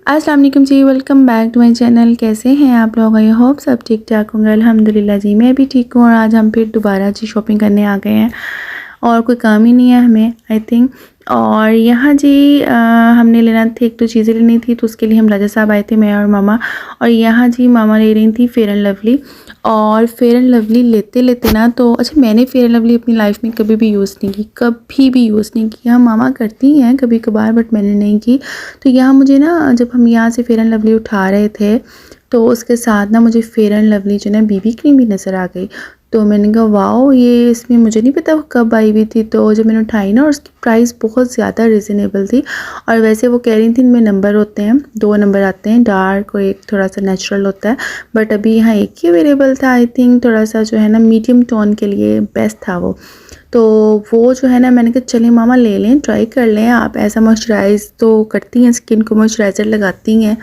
अस्सलाम वालेकुम जी, welcome back to my channel. कैसे हैं आप लोग? आई होप सब ठीक ठाक होंगे। अल्हम्दुलिल्लाह जी, मैं भी ठीक हूँ। और आज हम फिर दोबारा जी शॉपिंग करने आ गए हैं और कोई काम ही नहीं है हमें, आई थिंक। और यहाँ जी हमने लेना थी, एक तो चीज़ें लेनी थी, तो उसके लिए हम राजा साहब आए थे, मैं और मामा। और यहाँ जी मामा ले रही थी फेयर एंड लवली। और फेयर एंड लवली लेते लेते ना, तो अच्छा, मैंने फेयर एंड लवली अपनी लाइफ में कभी भी यूज़ नहीं की, कभी भी यूज़ नहीं की। हाँ, मामा करती हैं कभी कभार, बट मैंने नहीं की। तो यहाँ मुझे ना, जब हम यहाँ से फेयर एंड लवली उठा रहे थे, तो उसके साथ ना मुझे फेयर एंड लवली जो है बीबी क्रीम भी नज़र आ गई। तो मैंने कहा वाओ, ये इसमें मुझे नहीं पता वो कब आई हुई थी। तो जब मैंने उठाई ना, और उसकी प्राइस बहुत ज़्यादा रिजनेबल थी। और वैसे वो कह रही थी इनमें नंबर होते हैं, 2 नंबर आते हैं, डार्क और एक थोड़ा सा नेचुरल होता है। बट अभी यहाँ एक ही अवेलेबल था, आई थिंक। थोड़ा सा जो है ना मीडियम टोन के लिए बेस्ट था वो। तो वो जो है ना, मैंने कहा चलिए मामा ले लें, ट्राई कर लें। आप ऐसा मॉइस्चराइज़ तो करती हैं, स्किन को मॉइस्चराइज़र लगाती हैं,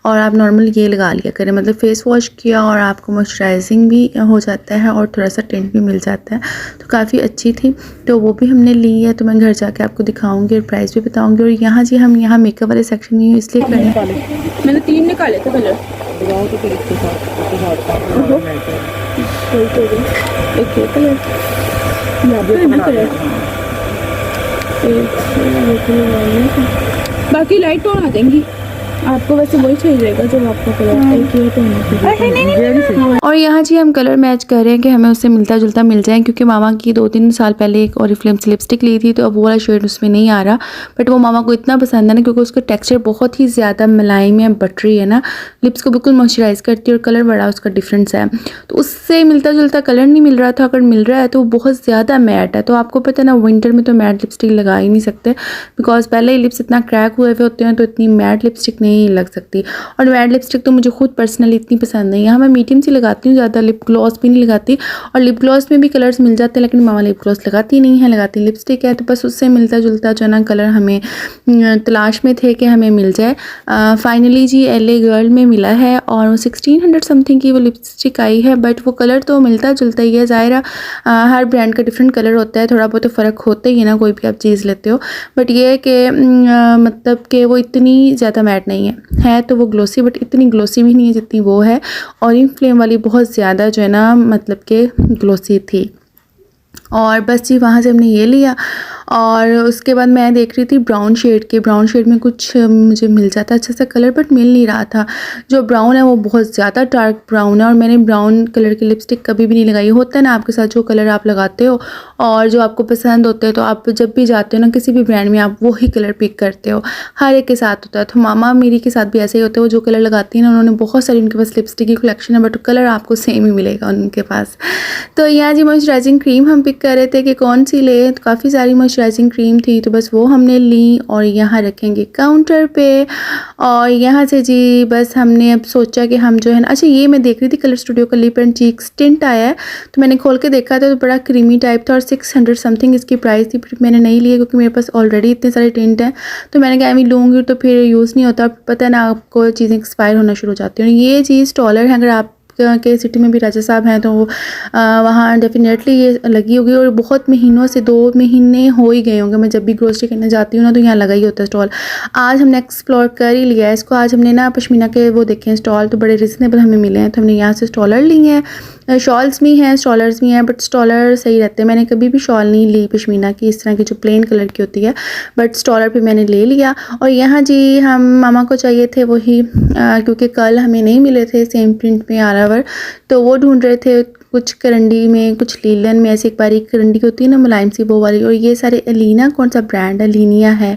और आप नॉर्मल ये लगा लिया करें, मतलब फ़ेस वॉश किया और आपको मॉइस्चराइजिंग भी हो जाता है और थोड़ा सा टिंट भी मिल जाता है। तो काफ़ी अच्छी थी, तो वो भी हमने ली है। तो मैं घर जाके आपको दिखाऊंगी और प्राइस भी बताऊंगी। और यहाँ जी हम यहाँ मेकअप वाले सेक्शन में इसलिए खड़े, मैंने 3 निकाले थे कलर। एक ये कलर, बाकी लाइट टोन आ देंगी आपको, वैसे वही चाहिए रहेगा जो आपका कलर एक ही है। और यहाँ जी हम कलर मैच कर रहे हैं कि हमें उससे मिलता जुलता मिल जाए, क्योंकि मामा की 2-3 साल पहले एक ऑरिफ्लेम से लिपस्टिक ली थी, तो अब वो वाला शेड उसमें नहीं आ रहा। बट वो मामा को इतना पसंद है ना, क्योंकि उसका टेक्सचर बहुत ही ज़्यादा मुलायम है, बटरी है ना, लिप्स को बिल्कुल मॉइस्चराइज करती है। और कलर बड़ा उसका डिफरेंस है, तो उससे मिलता जुलता कलर नहीं मिल रहा था। अगर मिल रहा है तो वो बहुत ज़्यादा मैट है। तो आपको पता है ना, विंटर में तो मैट लिपस्टिक लगा ही नहीं सकते, बिकॉज पहले ही लिप्स इतना क्रैक हुए हुए होते हैं, तो इतनी मैट लिपस्टिक नहीं लग सकती। और मैट लिपस्टिक तो मुझे खुद पर्सनली इतनी पसंद नहीं है। हाँ, मैं मीडियम सी लगाती हूँ, ज़्यादा लिप ग्लॉस भी नहीं लगाती। और लिप ग्लॉस में भी कलर्स मिल जाते हैं, लेकिन मामा लिप ग्लॉस लगाती नहीं है, लगाती लिपस्टिक है। तो बस उससे मिलता जुलता जो ना कलर हमें तलाश में थे कि हमें मिल जाए। फाइनली जी LA गर्ल में मिला है, और 1600 समथिंग की वो लिपस्टिक आई है। बट वो कलर तो मिलता जुलता ही है, ज़ाहिर हर ब्रांड का डिफरेंट कलर होता है, थोड़ा बहुत तो फ़र्क होता ही है ना, कोई भी आप चीज़ लेते हो। बट ये है कि मतलब कि वो इतनी ज़्यादा मैट नहीं है तो वो ग्लोसी, बट इतनी ग्लोसी भी नहीं है जितनी वो है। ऑरिफ्लेम वाली बहुत ज़्यादा जो है ना, मतलब कि ग्लोसी थी। और बस जी वहाँ से हमने ये लिया। और उसके बाद मैं देख रही थी ब्राउन शेड के, ब्राउन शेड में कुछ मुझे मिल जाता अच्छा सा कलर, बट मिल नहीं रहा था। जो ब्राउन है वो बहुत ज़्यादा डार्क ब्राउन है, और मैंने ब्राउन कलर की लिपस्टिक कभी भी नहीं लगाई। होता है ना आपके साथ, जो कलर आप लगाते हो और जो आपको पसंद होते हैं, तो आप जब भी जाते हो ना किसी भी ब्रांड में, आप वही कलर पिक करते हो, हर एक के साथ होता है। तो मामा मेरी के साथ भी ऐसे ही होता है, वो जो कलर लगाती है ना, उन्होंने बहुत सारी उनके पास लिपस्टिक की कलेक्शन है, बट कलर आपको सेम ही मिलेगा उनके पास। तो यहाँ जी मॉइस्चराइजिंग क्रीम हम पिक कर रहे थे कि कौन सी ले, तो काफ़ी सारी मॉइस्चराइजिंग क्रीम थी, तो बस वो हमने ली और यहाँ रखेंगे काउंटर पे। और यहाँ से जी बस हमने अब सोचा कि हम जो है ना, अच्छा ये मैं देख रही थी कलर स्टूडियो का लिप एंड चीक्स टिंट आया है, तो मैंने खोल के देखा था, तो बड़ा क्रीमी टाइप था और 600 समथिंग इसकी प्राइस थी। फिर मैंने नहीं लिया, क्योंकि मेरे पास ऑलरेडी इतने सारे टिंट हैं। तो मैंने कहा मैं लूँगी तो फिर यूज़ नहीं होता, पता है ना आपको, चीज़ें एक्सपायर होना शुरू हो जाती हैं। ये चीज़ टॉलर है, अगर आप के सिटी में भी राजा साहब हैं तो वहाँ डेफिनेटली ये लगी होगी। और बहुत महीनों से 2 महीने हो ही गए होंगे, मैं जब भी ग्रोसरी करने जाती हूँ ना, तो यहाँ लगा ही होता है स्टॉल। आज हमने एक्सप्लोर कर ही लिया है इसको। आज हमने ना पश्मीना के वो देखे हैं स्टॉल, तो बड़े रिजनेबल हमें मिले हैं, तो हमने यहाँ से स्टॉलर लिए हैं। शॉल्स भी हैं, स्टॉलर्स भी हैं, बट स्टॉलर सही रहते हैं। मैंने कभी भी शॉल नहीं ली पश्मीना की, इस तरह की जो प्लेन कलर की होती है, बट स्टॉलर पे मैंने ले लिया। और यहाँ जी हम मामा को चाहिए थे वही, क्योंकि कल हमें नहीं मिले थे सेम प्रिंट में आरावर, तो वो ढूंढ रहे थे कुछ करंडी में, कुछ लीलन में, ऐसी एक बारीक करंडी होती है ना मुलायम सी, वो वाली। और ये सारे अलीना, कौन सा ब्रांड है, लीनिया है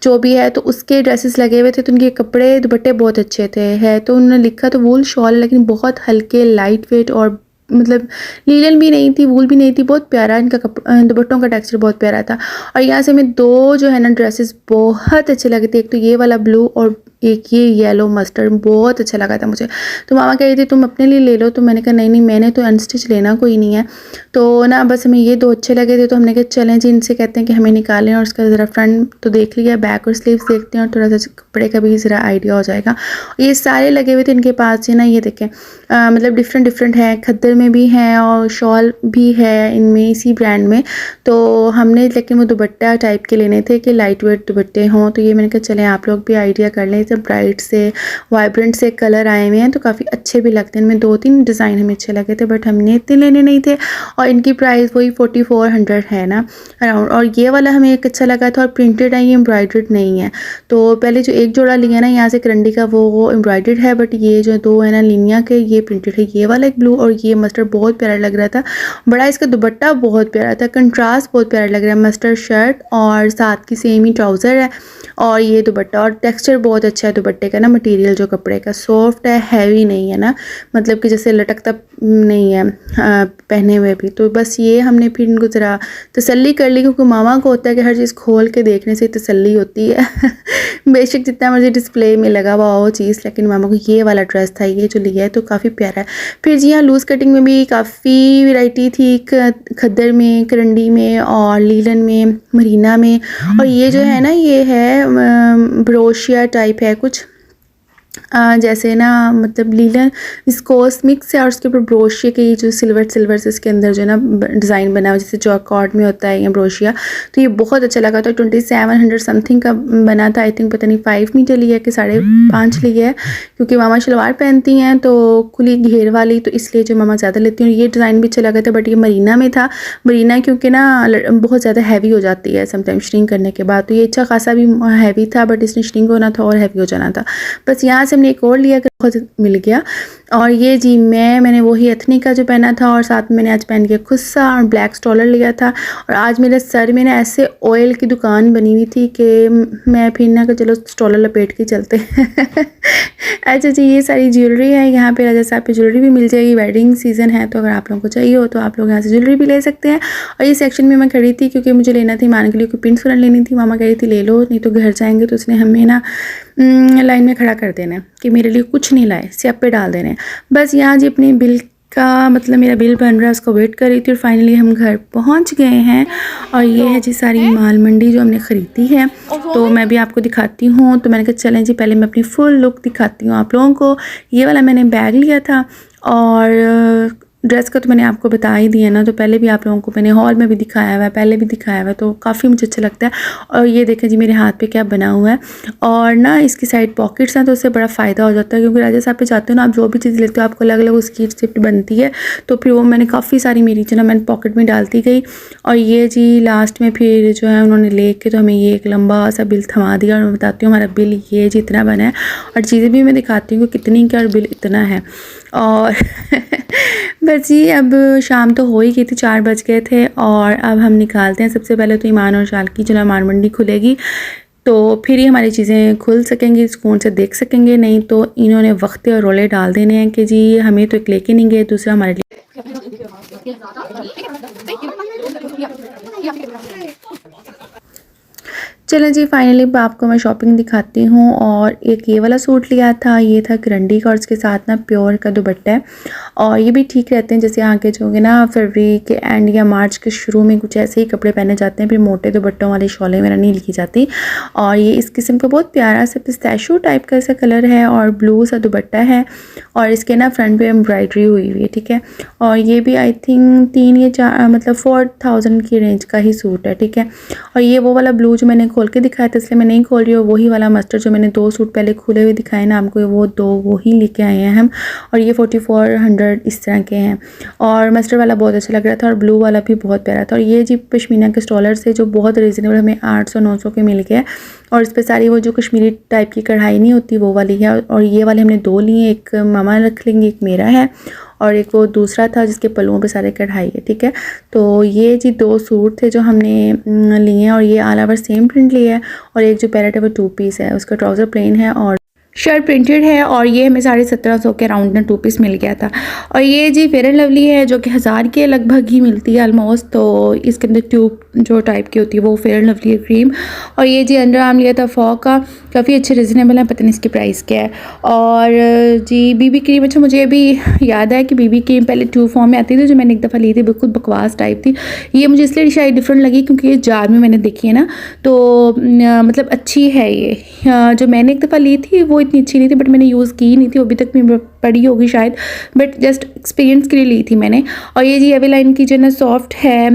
जो भी है, तो उसके ड्रेसेस लगे हुए थे। तो उनके कपड़े दुपट्टे बहुत अच्छे थे, है तो उन्होंने लिखा तो वूल शॉल, लेकिन बहुत हल्के लाइट वेट, और मतलब लीलन भी नहीं थी, वूल भी नहीं थी, बहुत प्यारा इनका दुपट्टों का टेक्सचर बहुत प्यारा था। और यहाँ से हमें 2 जो है ना ड्रेसेस बहुत अच्छे लगे थे, एक तो ये वाला ब्लू और एक ये येलो मस्टर्ड बहुत अच्छा लगा था मुझे। तो मामा कह रही थी तुम अपने लिए ले लो, तो मैंने कहा नहीं नहीं मैंने तो अनस्टिच लेना कोई नहीं है। तो ना बस हमें ये दो अच्छे लगे थे, तो हमने कहा चलें जी इनसे कहते हैं कि हमें निकालें, और उसका ज़रा फ्रंट तो देख लिया, बैक और स्लीव्स देखते हैं और थोड़ा सा कपड़े का भी ज़रा आइडिया हो जाएगा। ये सारे लगे हुए थे इनके पास से ना, ये देखें मतलब डिफरेंट है, खद्दर में भी हैं और शॉल भी है इनमें इसी ब्रांड में। तो हमने लेकिन वो दुपट्टा टाइप के लेने थे कि लाइट वेट दुपट्टे हों, तो ये मैंने कहा चलें आप लोग भी आइडिया कर लें। सब ब्राइट से वाइब्रेंट से कलर आए हुए हैं तो काफ़ी अच्छे भी लगते हैं। इनमें 2-3 डिज़ाइन हमें अच्छे लगे थे, बट हमने इतने लेने नहीं थे, और इनकी प्राइस वही 4400 है ना अराउंड। और ये वाला हमें एक अच्छा लगा था, और प्रिंटेड है, ये एम्ब्रॉयडर्ड नहीं है। तो पहले जो एक जोड़ा लिया ना यहाँ से करंडी का वो एम्ब्रॉयडर्ड है, बट ये जो दो है ना लिनिया के ये प्रिंटेड है। ये वाला एक ब्लू और ये मस्टर्ड बहुत प्यारा लग रहा था, बड़ा इसका दुपट्टा बहुत प्यारा था, कंट्रास्ट बहुत प्यारा लग रहा है। मस्टर्ड शर्ट और साथ की सेम ही ट्राउज़र है, और ये दुपट्टा, और टेक्सचर बहुत अच्छा है दुपट्टे का ना, मटेरियल जो कपड़े का सॉफ्ट है, हैवी नहीं है ना, मतलब कि जैसे लटकता नहीं है पहने हुए भी। तो बस ये हमने फिर इनको ज़रा तसल्ली कर ली, क्योंकि मामा को होता है कि हर चीज़ खोल के देखने से तसल्ली होती है बेशक जितना मर्जी डिस्प्ले में लगा हुआ वो चीज़, लेकिन मामा को ये वाला ड्रेस था, ये जो लिया है तो काफ़ी प्यारा है। फिर जी हाँ, लूज़ कटिंग में भी काफ़ी वैरायटी थी, खद्दर में, करंडी में और लीलन में, मरीना में। और ये जो है ना ये है ब्रोशिया टाइप है कुछ, जैसे ना मतलब लीलन विस्कोस मिक्स है, और उसके ऊपर ब्रोशिया के जो सिल्वर से इसके अंदर जो है ना डिज़ाइन बना हुआ जैसे चौकॉर्ड में होता है या ब्रोशिया। तो ये बहुत अच्छा लगा था। 2700 समथिंग का बना था, आई थिंक पता नहीं 5 मीटर लिया है कि 5.5 लिया है, क्योंकि मामा शलवार पहनती हैं तो खुली घेर वाली, तो इसलिए जो मामा ज़्यादा लेती हैं। ये डिज़ाइन भी अच्छा लगा था, बट ये मरीना में था। मरीना क्योंकि ना बहुत ज़्यादा हैवी हो जाती है समटाइम श्रिंक करने के बाद, तो ये अच्छा खासा भी हैवी था, बट इसने श्रिंक होना था और हैवी हो जाना था। बस यहाँ से हमने एक और लिया कर बहुत मिल गया। और ये जी मैंने वही एथनिक का जो पहना था, और साथ में मैंने आज पहन के खुस्सा और ब्लैक स्टॉलर लिया था। और आज मेरे सर में ना ऐसे ऑयल की दुकान बनी हुई थी कि मैं फिर ना कि चलो स्टॉलर लपेट के चलते अच्छा जी, ये सारी ज्वेलरी है यहाँ पे, राजा साहब पे ज्वेलरी भी मिल जाएगी, वेडिंग सीज़न है, तो अगर आप लोगों को चाहिए हो तो आप लोग यहाँ से ज्वेलरी भी ले सकते हैं। और ये सेक्शन में मैं खड़ी थी क्योंकि मुझे लेना थी मान के लिए कोई पिन सुरन लेनी थी। मामा कह रही थी ले लो, नहीं तो घर जाएंगे तो उसने हमें ना लाइन में खड़ा कर देना कि मेरे लिए कुछ नहीं लाए, स्यप पे डाल देने। बस यहाँ जी अपनी बिल का मतलब मेरा बिल बन रहा है, उसको वेट कर रही थी, और फाइनली हम घर पहुंच गए हैं। और ये है जी सारी माल मंडी जो हमने ख़रीदी है, तो मैं भी आपको दिखाती हूँ। तो मैंने कहा चलें जी पहले मैं अपनी फुल लुक दिखाती हूँ आप लोगों को। ये वाला मैंने बैग लिया था, और ड्रेस का तो मैंने आपको बता ही दिया ना, तो पहले भी आप लोगों को मैंने हॉल में भी दिखाया हुआ है, पहले भी दिखाया हुआ है, तो काफ़ी मुझे अच्छा लगता है। और ये देखें जी मेरे हाथ पे क्या बना हुआ है, और ना इसकी साइड पॉकेट्स हैं, तो उससे बड़ा फ़ायदा हो जाता है, क्योंकि राजा साहब पे जाते हो ना आप जो भी चीज़ लेते हो आपको अलग अलग उसकी रिसिप्ट बनती है, तो फिर वो मैंने काफ़ी सारी मेरी जो ना मैंने पॉकेट में डालती गई। और ये जी लास्ट में फिर जो है उन्होंने ले के तो हमें ये एक लंबा सा बिल थमा दिया, और मैं बताती हूँ हमारा बिल ये जी इतना बना है, और चीज़ें भी मैं दिखाती हूँ कि कितनी का, और बिल इतना है। और बस जी अब शाम तो हो ही गई थी, 4 बज गए थे, और अब हम निकालते हैं। सबसे पहले तो ईमान और शाल की जो माल मंडी खुलेगी, तो फिर ही हमारी चीज़ें खुल सकेंगी, सुकून से देख सकेंगे। नहीं तो इन्होंने वक्ते और रोले डाल देने हैं कि जी हमें तो एक लेके नहीं गए, दूसरा हमारे लिए। चलें जी फाइनली आपको मैं शॉपिंग दिखाती हूँ। और एक ये वाला सूट लिया था, ये था करंडी का, और उसके साथ ना प्योर का दुपट्टा है, और ये भी ठीक रहते हैं। जैसे आगे जो होंगे ना फरवरी के एंड या मार्च के शुरू में कुछ ऐसे ही कपड़े पहने जाते हैं, फिर मोटे दुपट्टों वाली शॉलें मेरा नहीं लिखी जाती। और ये इस किस्म का बहुत प्यारा सा पिस्ताशियो टाइप का ऐसा कलर है, और ब्लू सा दुपट्टा है, और इसके ना फ्रंट पे एम्ब्रॉयडरी हुई हुई है, ठीक है। और ये भी आई थिंक 3 या 4 मतलब 4000 की रेंज का ही सूट है, ठीक है। और ये वो वाला ब्लू जो मैंने खोल के दिखाया था, इसलिए मैं नहीं खोल रही हूँ। वही वाला मस्टर्ड जो मैंने 2 सूट पहले खुले हुए दिखाए ना आपको, वो 2 वही लेके आए हैं हम, और ये 4400 इस तरह के हैं। और मस्टर्ड वाला बहुत अच्छा लग रहा था, और ब्लू वाला भी बहुत प्यारा था। और ये जी पश्मीना के स्टॉलर से जो बहुत रीज़नेबल हमें 800-900 के मिल गया, और इस पर सारी वो जो कश्मीरी टाइप की कढ़ाई नहीं होती वो वाली है। और ये वाले हमने 2 लिए, एक मामा रख लेंगे, एक मेरा है, और एक वो दूसरा था जिसके पल्लुओं पे सारे कढ़ाई है, ठीक है। तो ये जी 2 सूट थे जो हमने लिए हैं, और ये ऑल ओवर सेम प्रिंट लिया है। और एक जो पैरेट है वो 2 पीस है, उसका ट्राउज़र प्लेन है और शर्ट प्रिंटेड है और ये हमें 1750 के अराउंड में 2 पीस मिल गया था। और ये जी फेयर एंड लवली है जो कि 1000 के लगभग ही मिलती है ऑलमोस्ट। तो इसके अंदर ट्यूब जो टाइप की होती है वो फेयर एंड लवली क्रीम। और ये जी अंडर आर्म लिया था फॉग का, काफ़ी अच्छे रिजनेबल है, पता नहीं इसकी प्राइस क्या है। और जी बीबी क्रीम, अच्छा मुझे अभी याद है कि बीबी क्रीम पहले ट्यूब फॉर्म में आती थी जो मैंने एक दफ़ा ली थी, बिल्कुल बकवास टाइप थी। ये मुझे इसलिए शायद डिफरेंट लगी क्योंकि ये जार में मैंने देखी है ना, तो मतलब अच्छी है ये। जो मैंने एक दफ़ा ली थी वो इतनी अच्छी नहीं थी, बट मैंने यूज़ की नहीं थी, अभी तक मैं पड़ी होगी शायद, बट जस्ट एक्सपीरियंस के लिए ली थी मैंने। और ये जी एवेलाइन की जो है ना सॉफ्ट है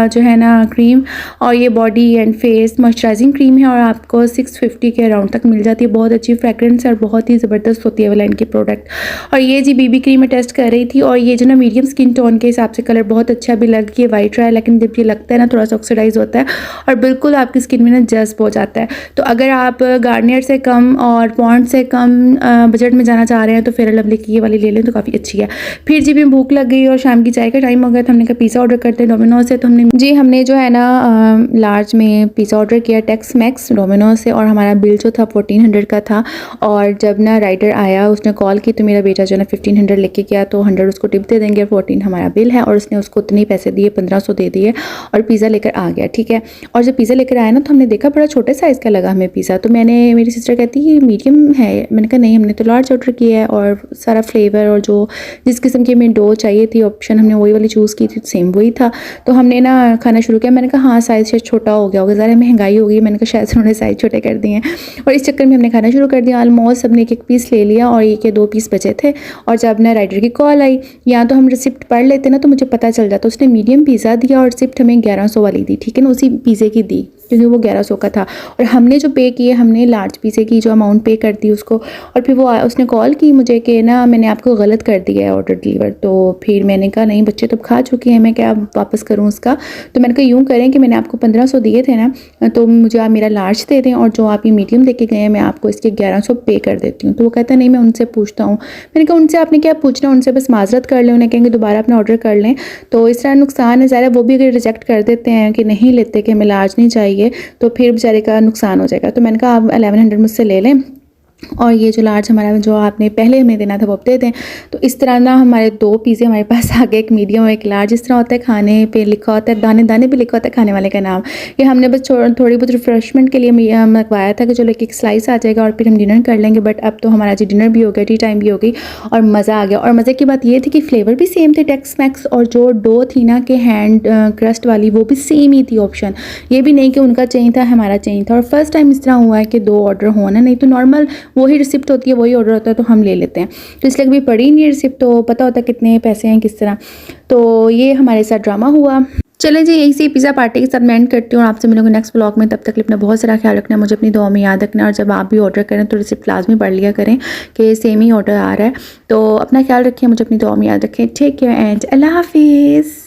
जो है ना क्रीम, और ये body and face moisturising cream है और आपको 650 के अराउंड तक मिल जाती है। बहुत अच्छी फ्रेगरेंस है और बहुत ही ज़बरदस्त होती है एवेलाइन की प्रोडक्ट। और ये जी बीबी क्रीम मैं टेस्ट कर रही थी और ये जो ना मीडियम स्किन टोन के हिसाब से कलर बहुत अच्छा भी लग के वाइट रहा है, लेकिन जब ये लगता है ना थोड़ा सा ऑक्सीडाइज होता है और बिल्कुल आपकी स्किन में ना जज्ब हो जाता है। तो अगर आप गार्नियर से कम और पॉन्ड से कम बजट में जाना चाह रहे हैं तो फेयर एंड लवली की ये वाली ले लें तो काफ़ी अच्छी है। फिर जी भी भूख लग गई और शाम की चाय का टाइम हो गया, तो हमने कहा पिज़्ज़ा ऑर्डर करते हैं डोमिनोज से। तो हमने जो है ना लार्ज में पिज़्ज़ा ऑर्डर किया टेक्स मैक्स डोमिनोज से, और हमारा बिल जो था 1400 का था। और जब ना राइडर आया उसने कॉल की तो मेरा बेटा जो है ना 1500 लेके गया, तो 100 उसको टिप दे देंगे, 14 हमारा बिल है। और उसने उसको उतने पैसे दिए, 1500 दे दिए और पिज़्ज़ा लेकर आ गया, ठीक है। और जब पिज़्ज़ा लेकर आया ना तो हमने देखा बड़ा छोटे साइज़ का लगा हमें पिज़्ज़ा, तो मेरी सिस्टर कहती है मीडियम है, मैंने कहा नहीं हमने तो लार्ज ऑर्डर किया है। और सारा फ्लेवर और जो जिस किस्म की हमें डो चाहिए थी ऑप्शन हमने वही वाली चूज़ की थी, सेम वही था। तो हमने ना खाना शुरू किया, मैंने कहा हाँ साइज़ शायद छोटा हो गया होगा, ज़रा महंगाई हो गई, मैंने कहा शायद उन्होंने साइज़ छोटे कर दिए हैं। और इस चक्कर में हमने खाना शुरू कर दिया। ऑलमोस्ट सबने एक पीस ले लिया और ये के 2 पीस बचे थे। और जब ना राइडर की कॉल आई, या तो हम रिसिप्ट पढ़ लेते ना तो मुझे पता चल जाता। उसने मीडियम पिज़्ज़ा दिया और रिसिप्ट हमें 1100 वाली दी, ठीक है ना, उसी पिज़्ज़े की दी क्योंकि वो 1100 का था। और हमने जो पे किए, हमने लार्ज पिज़्ज़े की जो अमाउंट पे कर दी उसको। और फिर वो उसने कॉल की मुझे कि ना मैंने आपको गलत कर दिया है ऑर्डर डिलीवर। तो फिर मैंने कहा नहीं बच्चे तो खा चुके हैं, मैं क्या वापस करूँ उसका। तो मैंने कहा यूँ करें कि मैंने आपको 1500 दिए थे ना, तो मुझे आप मेरा लार्ज दे दें और जो आप ये मीडियम दे के गए हैं मैं आपको इसके 1100 पे कर देती हूँ। तो वो कहता नहीं मैं उनसे पूछता हूँ। मैंने कहा उनसे आपने क्या पूछना, उनसे बस माजरत कर लें, उन्हें कहेंगे दोबारा अपना ऑर्डर कर लें। तो इस तरह नुकसान है ज़्यादा, वो भी अगर रिजेक्ट कर देते हैं कि नहीं लेते कि हमें लार्ज नहीं चाहिए तो फिर बेचारे का नुकसान हो जाएगा। तो मैंने कहा आप 1100 मुझसे ले लें और ये जो लार्ज हमारा जो आपने पहले हमें देना था वो दे दें। तो इस तरह ना हमारे 2 पिज़्ज़े हमारे पास आ गए, एक मीडियम और एक लार्ज। इस तरह होता है खाने पे लिखा होता है, दाने दाने पे लिखा होता है खाने वाले का नाम। ये हमने बस थोड़ी बहुत रिफ्रेशमेंट के लिए मंगवाया था कि चलो एक स्लाइस आ जाएगा और फिर हम डिनर कर लेंगे। बट अब तो हमारा जी डिनर भी हो गया, टी टाइम भी हो गई और मज़ा आ गया। और मज़े की बात ये थी कि फ्लेवर भी सेम थे टेक्स मैक्स, और जो डो थी ना कि हैंड क्रस्ट वाली वो भी सेम ही थी ऑप्शन। ये भी नहीं कि उनका चाहिए था हमारा चाहिए था। और फर्स्ट टाइम इस तरह हुआ है कि 2 ऑर्डर होना, नहीं तो नॉर्मल वही रिसिप्ट होती है वही ऑर्डर होता है तो हम ले लेते हैं। तो इसलिए कभी पड़ी नहीं रिसिप्ट, तो पता होता है कितने पैसे हैं किस तरह। तो ये हमारे साथ ड्रामा हुआ। चले जी यही से पिज़्ज़ा पार्टी के साथ मैं एंड करती हूँ और आपसे मिलूंगी नेक्स्ट व्लॉग में। तब तक अपना बहुत सारा ख्याल रखना, मुझे अपनी दुआ में याद रखना। और जब आप भी ऑर्डर करें तो रिसिप्ट लाजमी पढ़ लिया करें कि सेम ही ऑर्डर आ रहा है। तो अपना ख्याल रखें, मुझे अपनी दुआ में याद रखें। टेक केयर एंड अल्लाह हाफिज़।